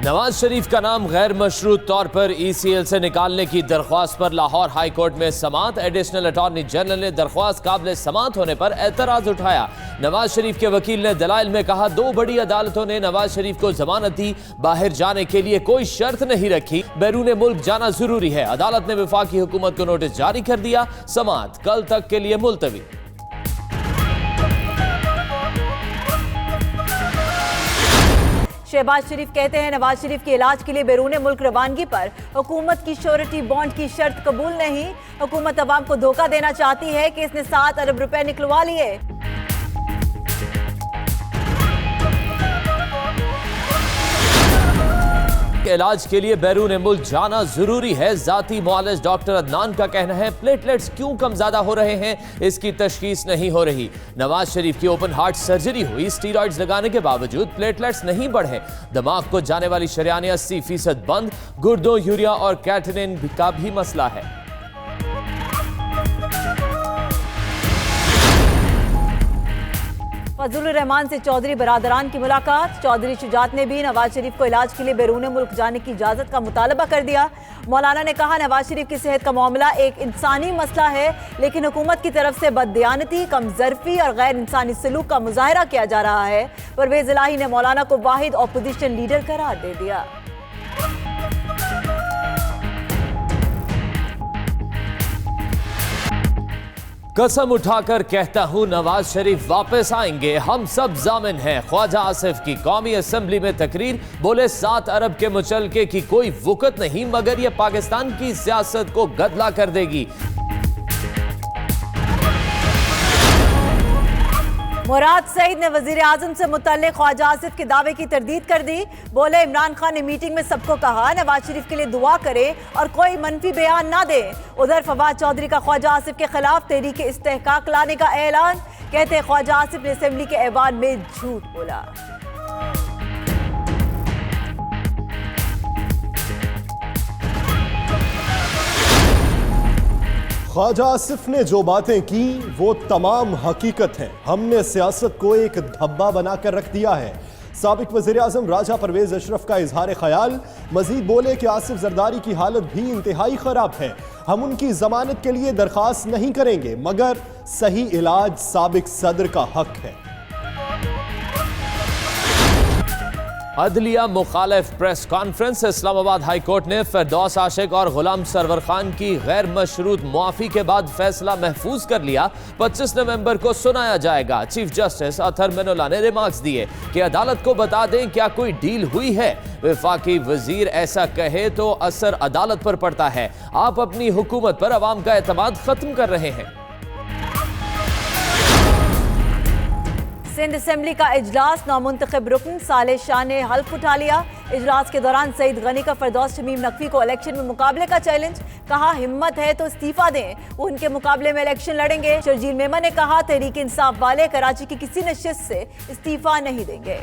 नवाज शरीफ का नाम गैर मशरूत तौर पर ECL से निकालने की दरख्वास्त पर लाहौर हाई कोर्ट में समाअत। एडिशनल अटॉर्नी जनरल ने दरख्वास्त काबिल समाअत होने पर एतराज उठाया। नवाज शरीफ के वकील ने दलाइल में कहा, 2 बड़ी अदालतों ने नवाज शरीफ को जमानत दी, बाहर जाने के लिए कोई शर्त नहीं रखी, बैरून मुल्क जाना जरूरी है। अदालत ने वफाकी हुकूमत को नोटिस जारी कर दिया। समाअत कल तक के लिए मुलतवी। शहबाज शरीफ कहते हैं, नवाज शरीफ के इलाज के लिए बैरून मुल्क रवानगी पर हुकूमत की श्योरिटी बॉन्ड की शर्त कबूल नहीं। हुकूमत अवाम को धोखा देना चाहती है कि इसने 7 अरब रुपए निकलवा लिए। इलाज के लिए बैरून मुल्क जाना जरूरी है। जाती मुआलिज डॉक्टर अदनान का कहना है, प्लेटलेट्स क्यों कम ज्यादा हो रहे हैं, इसकी तशखीस नहीं हो रही। नवाज शरीफ की ओपन हार्ट सर्जरी हुई, स्टीरॉइड्स लगाने के बावजूद प्लेटलेट्स नहीं बढ़े। दिमाग को जाने वाली शरेयानें 80% बंद। गुर्दों, यूरिया और कैटनिन का भी मसला है। फजलुर रहमान से चौधरी बरादरान की मुलाकात। चौधरी शुजात ने भी नवाज शरीफ को इलाज के लिए बैरून मुल्क जाने की इजाजत का मुतालबा कर दिया। मौलाना ने कहा, नवाज शरीफ की सेहत का मामला एक इंसानी मसला है, लेकिन हुकूमत की तरफ से बददियानती, कमजरफी और गैर इंसानी सलूक का मुजाहरा किया जा रहा है। परवेज इलाही ने मौलाना को वाहिद अपोजिशन लीडर करार दे दिया। कसम उठाकर कहता हूं, नवाज शरीफ वापस आएंगे, हम सब जामिन हैं। ख्वाजा आसिफ की कौमी असेंबली में तकरीर, बोले 7 अरब के मुचलके की कोई वक़्त नहीं, मगर यह पाकिस्तान की सियासत को गदला कर देगी। मुराद सईद ने वजीर आजम से मुतल्लिक ख्वाजा आसिफ के दावे की तरदीद कर दी। बोले, इमरान खान ने मीटिंग में सबको कहा नवाज शरीफ के लिए दुआ करे और कोई मनफी बयान ना दे। उधर फवाद चौधरी का ख्वाजा आसिफ के खिलाफ तहरीक इस्तेहकाक लाने का ऐलान। कहते ख्वाजा आसिफ ने असेंबली के ऐवान में झूठ बोला। ख्वाजा आसिफ ने जो बातें की वो तमाम हकीकत है। हमने सियासत को एक धब्बा बनाकर रख दिया है। साबिक वज़ीर आज़म राजा परवेज अशरफ का इजहार ख्याल। मजीद बोले कि आसिफ जरदारी की हालत भी इंतहाई खराब है। हम उनकी जमानत के लिए दरख्वास्त नहीं करेंगे, मगर सही इलाज साबिक सदर का हक है। अदलिया मुखालिफ press conference. Islamabad high court ने फिरदौस आशिक और गुलाम सरवर खान की गैर मशरूत मुआफी के बाद फैसला महफूज कर लिया। 25 नवंबर को सुनाया जाएगा। चीफ जस्टिस अतहर मिनुल्लाह ने रिमार्क्स दिए कि अदालत को बता दें क्या कोई डील हुई है। वफाकी वजीर ऐसा कहे तो असर अदालत पर पड़ता है। आप अपनी हुकूमत पर अवाम का एतमाद खत्म कर रहे हैं। सिंध असेंबली का इजलास। नामुंतखब रुकन सालेह शाह ने हल्फ उठा लिया। इजलास के दौरान सईद गनी का फिरदौस शमीम नकवी को इलेक्शन में मुकाबले का चैलेंज। कहा, हिम्मत है तो इस्तीफा दें, वो उनके मुकाबले में इलेक्शन लड़ेंगे। शर्जील मेमन ने कहा, तहरीक इंसाफ वाले कराची की किसी नशिस्त से इस्तीफा नहीं देंगे।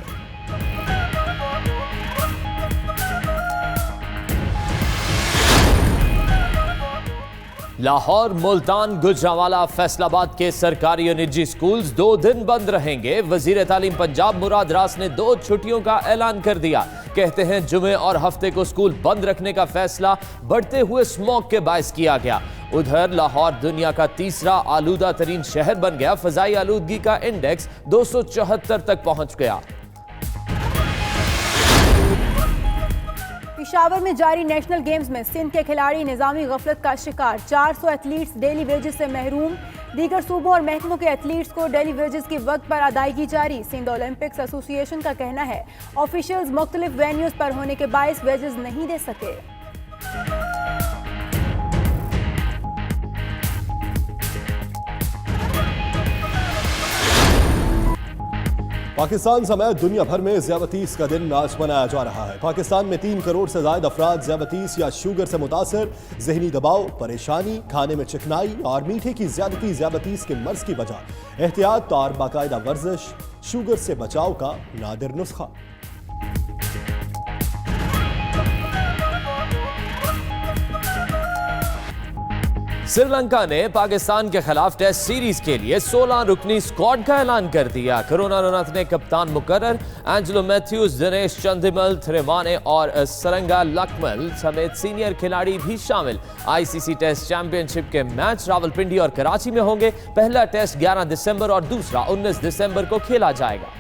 लाहौर, मुल्तान, गुजरांवाला, फैसलाबाद के सरकारी और निजी स्कूल्स 2 दिन बंद रहेंगे। वजीर तालीम पंजाब मुराद रास ने 2 छुट्टियों का ऐलान कर दिया। कहते हैं, जुमे और हफ्ते को स्कूल बंद रखने का फैसला बढ़ते हुए स्मॉग के बायस किया गया। उधर लाहौर दुनिया का तीसरा आलूदा तरीन शहर बन गया। फजाई आलूदगी का इंडेक्स 274 तक पहुंच गया। पेशावर में जारी नेशनल गेम्स में सिंध के खिलाड़ी निजामी गफलत का शिकार। 400 एथलीट्स डेली वेजेस से महरूम। दीगर सूबों और महकमों के एथलीट्स को डेली वेजेस की वक्त पर अदायगी जारी। सिंध ओलंपिक्स एसोसिएशन का कहना है, ऑफिशियल्स मुख्तलिफ वेन्यूज पर होने के बायस वेजेस नहीं दे सके। पाकिस्तान समेत दुनिया भर में ज़्यादतीस का दिन आज मनाया जा रहा है। पाकिस्तान में 3 करोड़ से ज्यादा अफराद ज़्यादतीस या शुगर से मुतासर। जहनी दबाव, परेशानी, खाने में चिकनाई और मीठे की ज्यादती ज़्यादतीस के मर्ज की वजह। एहतियात और बाकायदा वर्जिश शुगर से बचाव का नादिर नुस्खा। श्रीलंका ने पाकिस्तान के खिलाफ टेस्ट सीरीज के लिए 16 रुकनी स्क्वाड का ऐलान कर दिया। करुणारत्ने ने कप्तान मुकर्रर, एंजेलो मैथ्यूज, दिनेश चंदिमल, थ्रेवाने और सरंगा लकमल समेत सीनियर खिलाड़ी भी शामिल। आईसीसी टेस्ट चैंपियनशिप के मैच रावलपिंडी और कराची में होंगे। पहला टेस्ट 11 दिसंबर और दूसरा 19 दिसंबर को खेला जाएगा।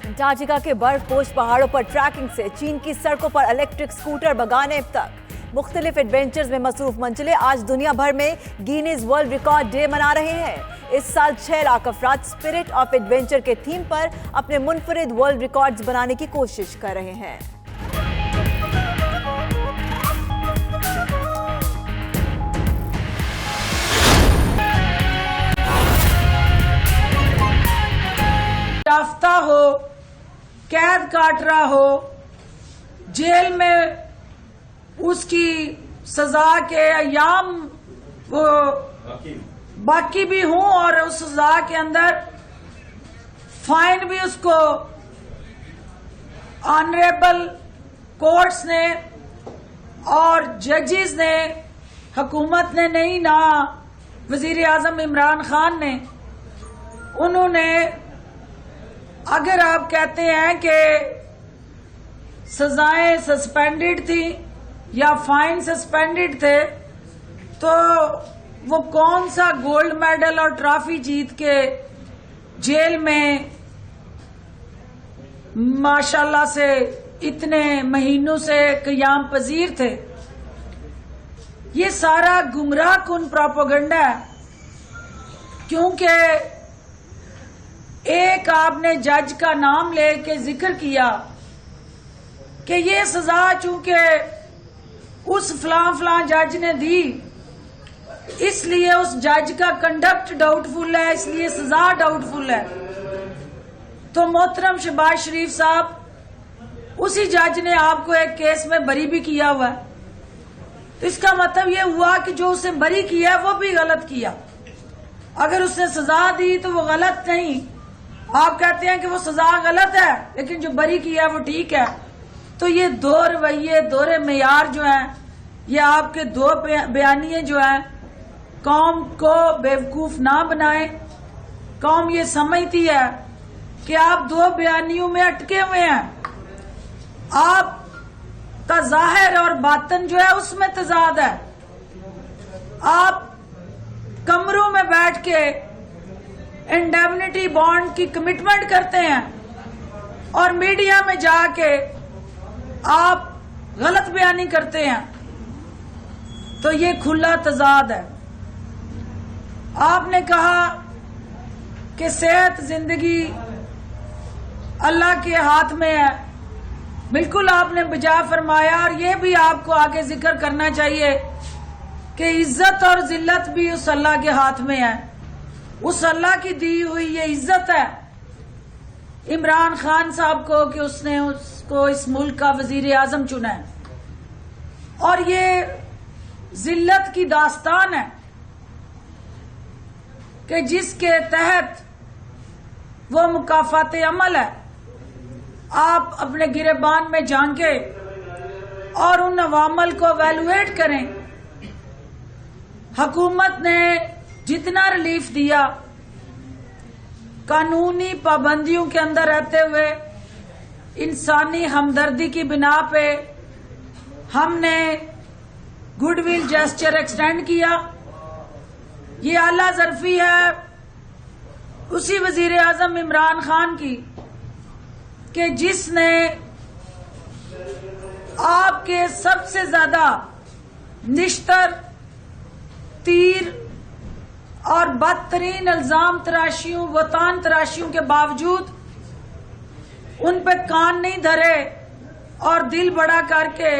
अंटार्कटिका के बर्फपोश पहाड़ों पर ट्रैकिंग से चीन की सड़कों पर इलेक्ट्रिक स्कूटर भगाने तक मुख्तलिफ एडवेंचर्स में मसरूफ मंजिलें आज दुनिया भर में गिनीज वर्ल्ड रिकॉर्ड डे मना रहे हैं। इस साल 6 लाख अफराद स्पिरिट ऑफ एडवेंचर के थीम पर अपने मुनफरिद वर्ल्ड रिकॉर्ड्स बनाने की कोशिश कर रहे हैं। टाफ्ता हो, कैद काट रहा हो, जेल में उसकी सजा के अयाम वो बाकी भी हूं और उस सजा के अंदर फाइन भी उसको ऑनरेबल कोर्ट्स ने और जजेस ने, हुकूमत ने नहीं ना वजीर आजम इमरान खान ने, उन्होंने अगर आप कहते हैं कि सजाएं सस्पेंडेड थी या फाइन सस्पेंडेड थे, तो वो कौन सा गोल्ड मेडल और ट्रॉफी जीत के जेल में माशाल्लाह से इतने महीनों से क़याम पजीर थे। ये सारा गुमराह कुन प्रोपेगेंडा है, क्योंकि एक आपने जज का नाम लेके जिक्र किया कि ये सजा चूंकि उस फलां जज ने दी, इसलिए उस जज का कंडक्ट डाउटफुल है, इसलिए सजा डाउटफुल है। तो मोहतरम शहबाज शरीफ साहब, उसी जज ने आपको एक केस में बरी भी किया हुआ है। तो इसका मतलब ये हुआ कि जो उसने बरी किया वो भी गलत किया। अगर उसने सजा दी तो वो गलत नहीं। आप कहते हैं कि वो सजा गलत है, लेकिन जो बरी किया वो ठीक है। तो ये दो रवैये, दोहरे मेयार जो हैं, ये आपके दो बयानिए जो हैं, कौम को बेवकूफ ना बनाए। कौम ये समझती है कि आप दो बयानियों में अटके हुए हैं। आप का जाहिर और बातन जो है उसमें तजाद है। आप कमरों में बैठ के इंडेमनिटी बॉन्ड की कमिटमेंट करते हैं और मीडिया में जाके आप गलत बयानी करते हैं, तो ये खुला तजाद है। आपने कहा कि सेहत जिंदगी अल्लाह के हाथ में है। बिल्कुल आपने बजा फरमाया, और ये भी आपको आगे जिक्र करना चाहिए कि इज्जत और जिल्लत भी उस अल्लाह के हाथ में है। उस अल्लाह की दी हुई ये इज्जत है इमरान खान साहब को कि उसने उसको इस मुल्क का वजीर आजम चुना है, और ये जिल्लत की दास्तान है कि जिसके तहत वो मुकाफात अमल है। आप अपने गिरेबान में झांके और उन अवामल को वैल्यूएट करें। हुकूमत ने जितना रिलीफ दिया, कानूनी पाबंदियों के अंदर रहते हुए, इंसानी हमदर्दी की बिना पे हमने गुडविल जेस्चर एक्सटेंड किया। ये आला ज़र्फी है उसी वजीर आजम इमरान खान की कि जिसने आपके सबसे ज्यादा निश्तर, तीर और बदतरीन इल्जाम तराशियों, वतान तराशियों के बावजूद उन पे कान नहीं धरे और दिल बड़ा करके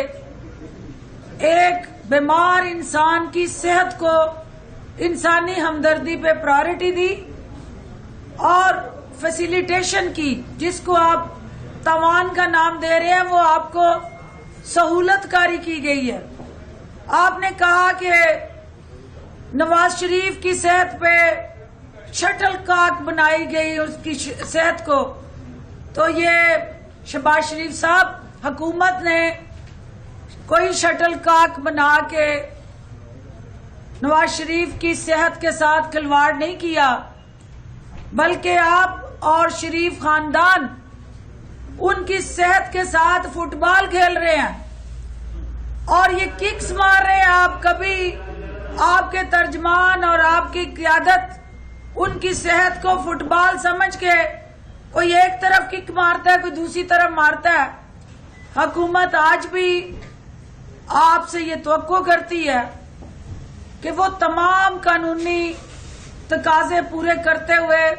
एक बीमार इंसान की सेहत को, इंसानी हमदर्दी पे प्रायोरिटी दी और फैसिलिटेशन की, जिसको आप तवान का नाम दे रहे हैं, वो आपको सहूलतकारी की गई है। आपने कहा कि नवाज शरीफ की सेहत पे शटल कॉक बनाई गई, उसकी सेहत को। तो ये शहबाज शरीफ साहब, हुकूमत ने कोई शटल कॉक बना के नवाज शरीफ की सेहत के साथ खिलवाड़ नहीं किया, बल्कि आप और शरीफ खानदान उनकी सेहत के साथ फुटबॉल खेल रहे हैं और ये किक्स मार रहे हैं। आप कभी आपके तर्जमान और आपकी क़यादत उनकी सेहत को फुटबॉल समझ के कोई एक तरफ किक मारता है, कोई दूसरी तरफ मारता है। हुकूमत आज भी आपसे ये तवक्को करती है कि वो तमाम कानूनी तकाजे पूरे करते हुए